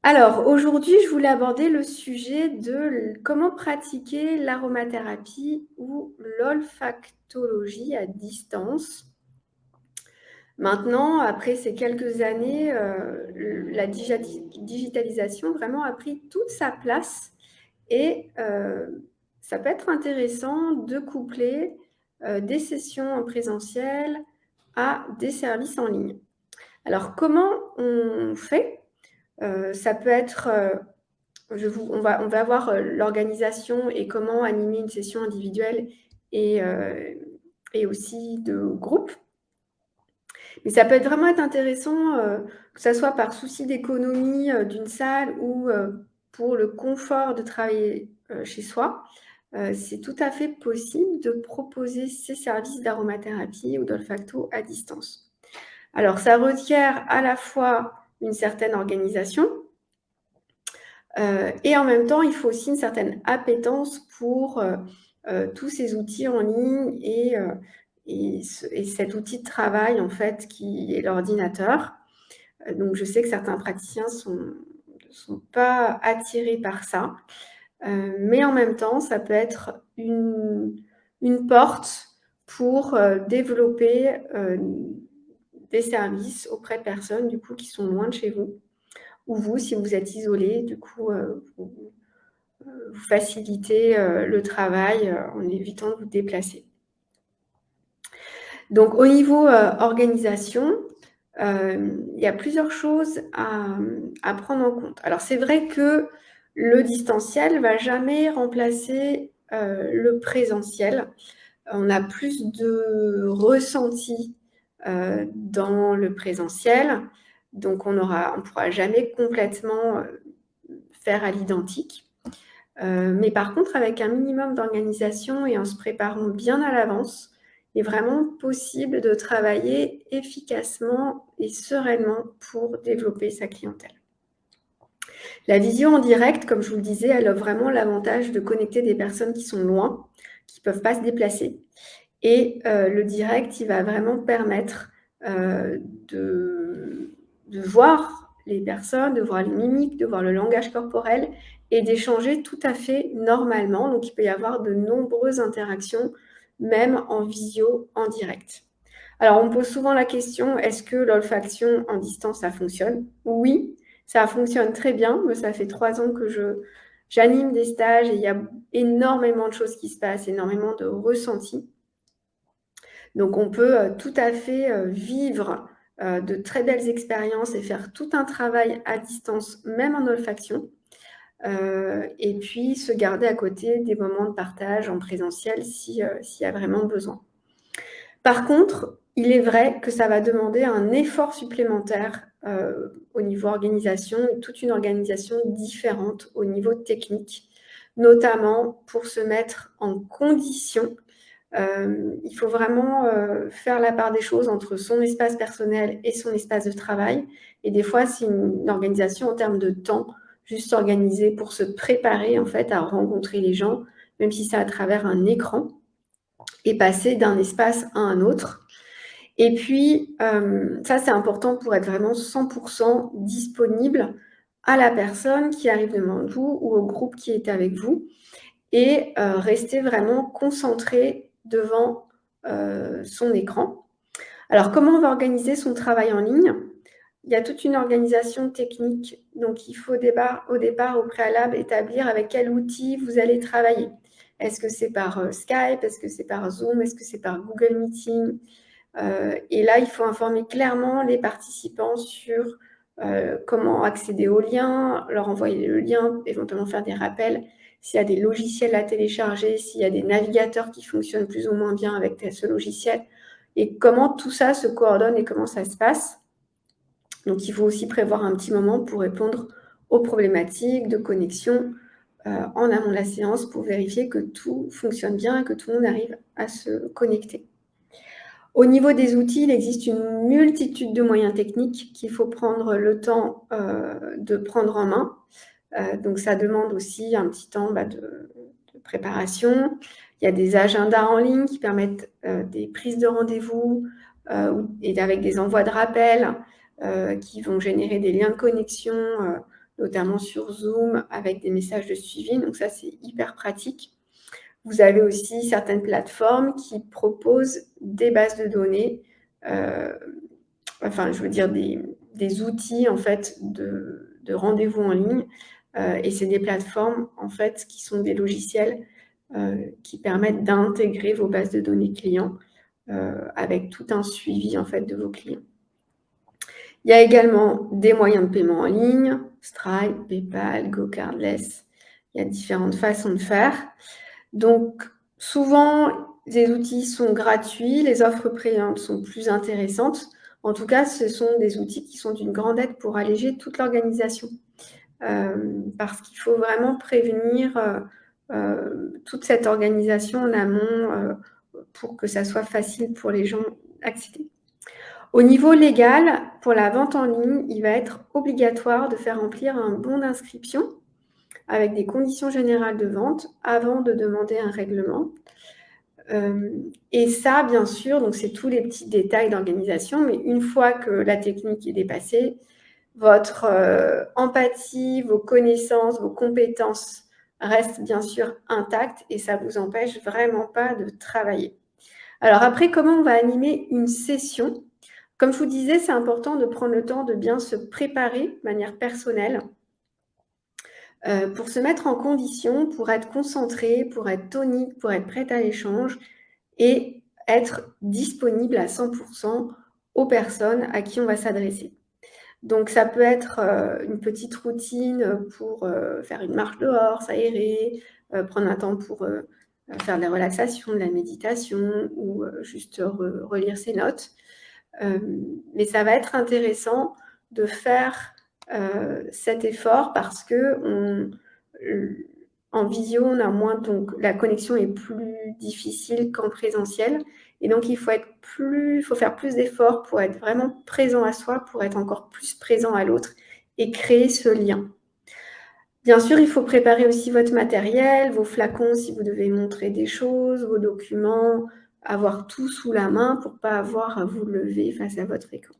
Alors, aujourd'hui, je voulais aborder le sujet de comment pratiquer l'aromathérapie ou l'olfactologie à distance. Maintenant, après ces quelques années, la digitalisation vraiment a pris toute sa place et ça peut être intéressant de coupler des sessions en présentiel à des services en ligne. Alors, comment on fait? Ça peut être, on va voir l'organisation et comment animer une session individuelle et, et aussi de groupe. Mais ça peut vraiment être intéressant, que ça soit par souci d'économie d'une salle ou pour le confort de travailler chez soi. C'est tout à fait possible de proposer ces services d'aromathérapie ou d'olfacto à distance. Alors, ça requiert à la fois une certaine organisation, et en même temps, il faut aussi une certaine appétence pour tous ces outils en ligne et cet outil de travail, en fait, qui est l'ordinateur. Donc je sais que certains praticiens sont pas attirés par ça, mais en même temps, ça peut être une porte pour développer des services auprès de personnes, du coup, qui sont loin de chez vous ou vous, si vous êtes isolé, du coup, vous facilitez le travail en évitant de vous déplacer. Donc au niveau organisation, il y a plusieurs choses à prendre en compte. Alors c'est vrai que le distanciel va jamais remplacer le présentiel. On a plus de ressenti dans le présentiel, donc on pourra jamais complètement faire à l'identique. Mais par contre, avec un minimum d'organisation et en se préparant bien à l'avance, il est vraiment possible de travailler efficacement et sereinement pour développer sa clientèle. La visio en direct, comme je vous le disais, elle a vraiment l'avantage de connecter des personnes qui sont loin, qui ne peuvent pas se déplacer. Et le direct, il va vraiment permettre de voir les personnes, de voir les mimiques, de voir le langage corporel et d'échanger tout à fait normalement. Donc, il peut y avoir de nombreuses interactions, même en visio, en direct. Alors, on me pose souvent la question, est-ce que l'olfaction en distance, ça fonctionne? Oui, ça fonctionne très bien. Mais ça fait 3 ans que j'anime des stages et il y a énormément de choses qui se passent, énormément de ressentis. Donc on peut tout à fait vivre de très belles expériences et faire tout un travail à distance, même en olfaction. Et puis se garder à côté des moments de partage en présentiel s'il y a vraiment besoin. Par contre, il est vrai que ça va demander un effort supplémentaire au niveau organisation et toute une organisation différente au niveau technique, notamment pour se mettre en condition. Il faut vraiment faire la part des choses entre son espace personnel et son espace de travail. Et des fois, c'est une organisation en termes de temps, juste s'organiser pour se préparer en fait à rencontrer les gens, même si c'est à travers un écran, et passer d'un espace à un autre. Et puis, ça, c'est important pour être vraiment 100% disponible à la personne qui arrive devant vous ou au groupe qui est avec vous et rester vraiment concentré devant son écran. Alors, comment on va organiser son travail en ligne? Il y a toute une organisation technique. Donc, il faut au départ, au préalable, établir avec quel outil vous allez travailler. Est-ce que c'est par Skype? Est-ce que c'est par Zoom? Est-ce que c'est par Google Meeting? Et là, il faut informer clairement les participants sur comment accéder au lien, leur envoyer le lien, éventuellement faire des rappels, s'il y a des logiciels à télécharger, s'il y a des navigateurs qui fonctionnent plus ou moins bien avec ce logiciel, et comment tout ça se coordonne et comment ça se passe. Donc, il faut aussi prévoir un petit moment pour répondre aux problématiques de connexion en amont de la séance pour vérifier que tout fonctionne bien et que tout le monde arrive à se connecter. Au niveau des outils, il existe une multitude de moyens techniques qu'il faut prendre le temps de prendre en main. Donc, ça demande aussi un petit temps de préparation. Il y a des agendas en ligne qui permettent des prises de rendez-vous et avec des envois de rappel qui vont générer des liens de connexion notamment sur Zoom avec des messages de suivi. Donc ça, c'est hyper pratique. Vous avez aussi certaines plateformes qui proposent des bases de données, enfin, je veux dire des outils en fait de rendez-vous en ligne. Et c'est des plateformes en fait qui sont des logiciels qui permettent d'intégrer vos bases de données clients avec tout un suivi en fait de vos clients. Il y a également des moyens de paiement en ligne, Stripe, PayPal, GoCardless. Il y a différentes façons de faire. Donc, souvent, les outils sont gratuits, les offres payantes sont plus intéressantes. En tout cas, ce sont des outils qui sont d'une grande aide pour alléger toute l'organisation. Parce qu'il faut vraiment prévenir toute cette organisation en amont pour que ça soit facile pour les gens d'accéder. Au niveau légal, pour la vente en ligne, il va être obligatoire de faire remplir un bon d'inscription avec des conditions générales de vente avant de demander un règlement. Et ça, bien sûr, donc c'est tous les petits détails d'organisation, mais une fois que la technique est dépassée, votre empathie, vos connaissances, vos compétences restent bien sûr intactes et ça ne vous empêche vraiment pas de travailler. Alors après, comment on va animer une session ? Comme je vous disais, c'est important de prendre le temps de bien se préparer de manière personnelle pour se mettre en condition, pour être concentré, pour être tonique, pour être prête à l'échange et être disponible à 100% aux personnes à qui on va s'adresser. Donc, ça peut être une petite routine pour faire une marche dehors, s'aérer, prendre un temps pour faire de la relaxation, de la méditation ou juste relire ses notes. Mais ça va être intéressant de faire cet effort parce que en visio, on a moins, donc la connexion est plus difficile qu'en présentiel. Et donc, il faut faire plus d'efforts pour être vraiment présent à soi, pour être encore plus présent à l'autre et créer ce lien. Bien sûr, il faut préparer aussi votre matériel, vos flacons si vous devez montrer des choses, vos documents, avoir tout sous la main pour ne pas avoir à vous lever face à votre écran.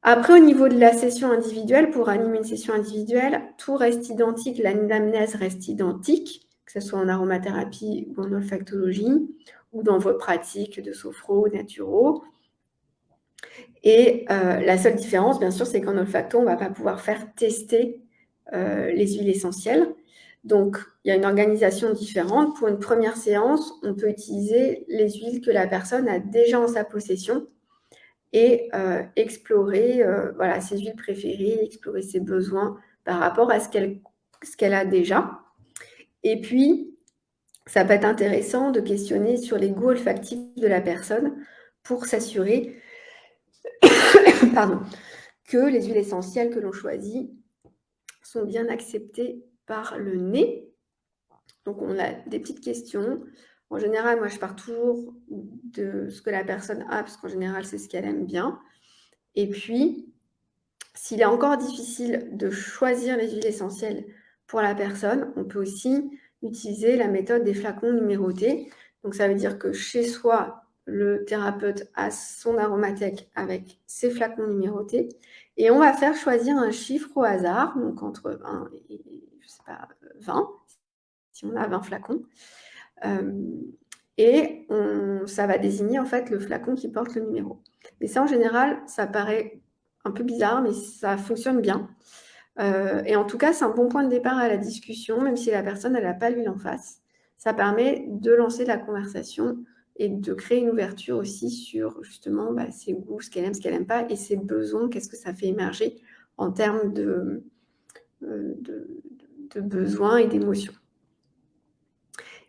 Après, au niveau de la session individuelle, pour animer une session individuelle, tout reste identique, l'anamnèse reste identique, que ce soit en aromathérapie ou en olfactologie, ou dans vos pratiques de sophro, naturo. Et la seule différence, bien sûr, c'est qu'en olfacto, on ne va pas pouvoir faire tester les huiles essentielles. Donc, il y a une organisation différente. Pour une première séance, on peut utiliser les huiles que la personne a déjà en sa possession et explorer ses huiles préférées, explorer ses besoins par rapport à ce qu'elle a déjà. Et puis, ça peut être intéressant de questionner sur les goûts olfactifs de la personne pour s'assurer que les huiles essentielles que l'on choisit sont bien acceptées par le nez. Donc, on a des petites questions. En général, moi, je pars toujours de ce que la personne a, parce qu'en général, c'est ce qu'elle aime bien. Et puis, s'il est encore difficile de choisir les huiles essentielles pour la personne, on peut aussi utiliser la méthode des flacons numérotés. Donc, ça veut dire que chez soi, le thérapeute a son aromathèque avec ses flacons numérotés et on va faire choisir un chiffre au hasard, donc entre 1 et, 20, si on a 20 flacons. Et ça va désigner en fait le flacon qui porte le numéro. Et ça, en général, ça paraît un peu bizarre, mais ça fonctionne bien. Et en tout cas, c'est un bon point de départ à la discussion, même si la personne n'a pas l'huile en face. Ça permet de lancer la conversation et de créer une ouverture aussi sur justement ses goûts, ce qu'elle aime, ce qu'elle n'aime pas, et ses besoins, qu'est-ce que ça fait émerger en termes de besoins et d'émotions.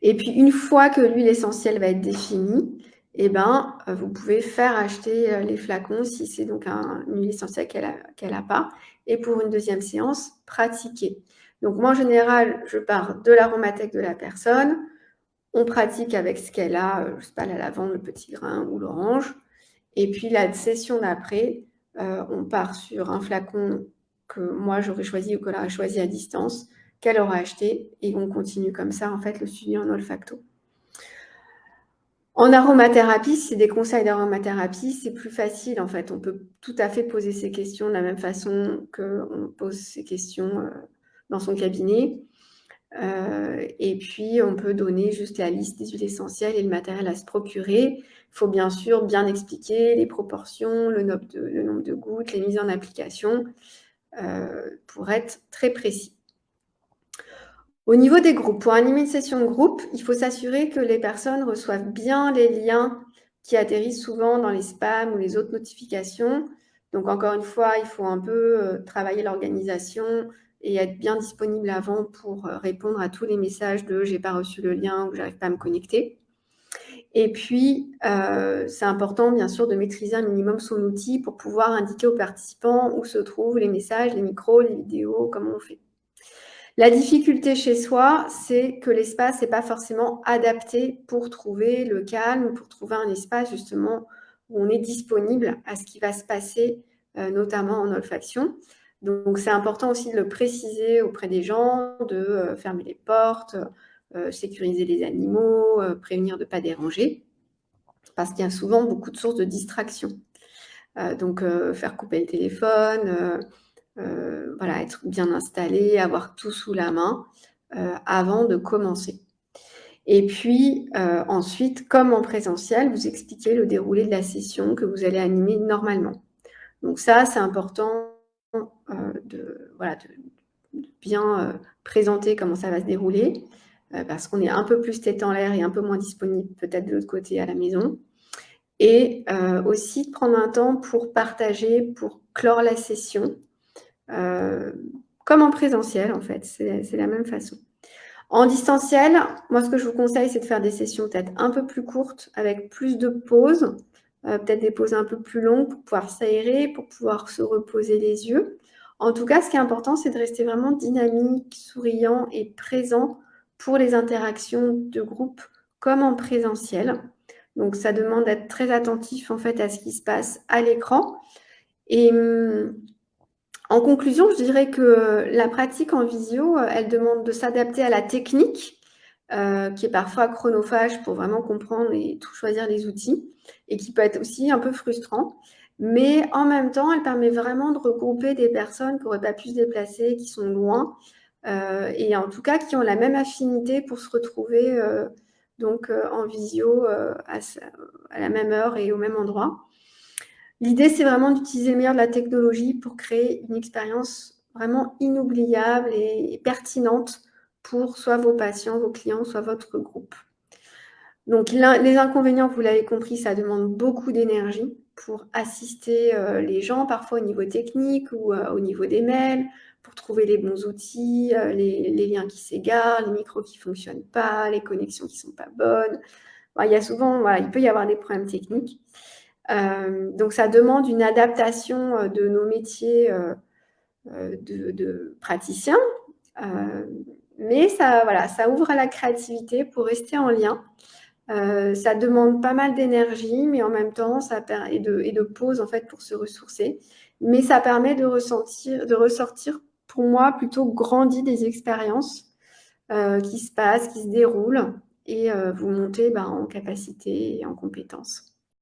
Et puis, une fois que l'huile essentielle va être définie, vous pouvez faire acheter les flacons si c'est donc une huile essentielle qu'elle n'a pas. Et pour une deuxième séance, pratiquer. Donc, moi, en général, je pars de l'aromathèque de la personne. On pratique avec ce qu'elle a, la lavande, le petit grain ou l'orange. Et puis, la session d'après, on part sur un flacon que moi, j'aurais choisi ou qu'elle aurait choisi à distance, qu'elle aura acheté, et on continue comme ça, en fait, le suivi en olfacto. En aromathérapie, si c'est des conseils d'aromathérapie, c'est plus facile en fait. On peut tout à fait poser ces questions de la même façon qu'on pose ces questions, dans son cabinet. Et puis on peut donner juste la liste des huiles essentielles et le matériel à se procurer. Il faut bien sûr bien expliquer les proportions, le nombre de gouttes, les mises en application, pour être très précis. Au niveau des groupes, pour animer une session de groupe, il faut s'assurer que les personnes reçoivent bien les liens qui atterrissent souvent dans les spams ou les autres notifications. Donc encore une fois, il faut un peu travailler l'organisation et être bien disponible avant pour répondre à tous les messages de j'ai pas reçu le lien ou j'arrive pas à me connecter. Et puis, c'est important bien sûr de maîtriser un minimum son outil pour pouvoir indiquer aux participants où se trouvent les messages, les micros, les vidéos, comment on fait. La difficulté chez soi, c'est que l'espace n'est pas forcément adapté pour trouver le calme, pour trouver un espace justement où on est disponible à ce qui va se passer, notamment en olfaction. Donc c'est important aussi de le préciser auprès des gens, de fermer les portes, sécuriser les animaux, prévenir de ne pas déranger, parce qu'il y a souvent beaucoup de sources de distraction. Donc faire couper le téléphone, voilà, être bien installé, avoir tout sous la main, avant de commencer. Et puis, ensuite, comme en présentiel, vous expliquez le déroulé de la session que vous allez animer normalement. Donc ça, c'est important, de bien, présenter comment ça va se dérouler, parce qu'on est un peu plus tête en l'air et un peu moins disponible peut-être de l'autre côté à la maison. Et aussi de prendre un temps pour partager, pour clore la session, comme en présentiel en fait, c'est la même façon. En distanciel, moi ce que je vous conseille, c'est de faire des sessions peut-être un peu plus courtes, avec plus de pauses, peut-être des pauses un peu plus longues pour pouvoir s'aérer, pour pouvoir se reposer les yeux. En tout cas, ce qui est important, c'est de rester vraiment dynamique, souriant et présent pour les interactions de groupe comme en présentiel. Donc ça demande d'être très attentif en fait à ce qui se passe à l'écran. Et en conclusion, je dirais que la pratique en visio, elle demande de s'adapter à la technique, qui est parfois chronophage pour vraiment comprendre et tout choisir les outils et qui peut être aussi un peu frustrant. Mais en même temps, elle permet vraiment de regrouper des personnes qui n'auraient pas pu se déplacer, qui sont loin, et en tout cas qui ont la même affinité pour se retrouver, en visio, à la même heure et au même endroit. L'idée, c'est vraiment d'utiliser le meilleur de la technologie pour créer une expérience vraiment inoubliable et pertinente pour soit vos patients, vos clients, soit votre groupe. Donc les inconvénients, vous l'avez compris, ça demande beaucoup d'énergie pour assister, les gens, parfois au niveau technique ou, au niveau des mails, pour trouver les bons outils, les liens qui s'égarent, les micros qui fonctionnent pas, les connexions qui sont pas bonnes. Bah, il y a souvent, voilà, il peut y avoir des problèmes techniques. Donc ça demande une adaptation, de nos métiers, de praticiens, mais ça, voilà, ça ouvre à la créativité pour rester en lien. Ça demande pas mal d'énergie, mais en même temps, et de pause, en fait, pour se ressourcer. Mais ça permet de ressortir, pour moi, plutôt grandi des expériences, qui se passent, qui se déroulent et vous montez, en capacité et en compétences.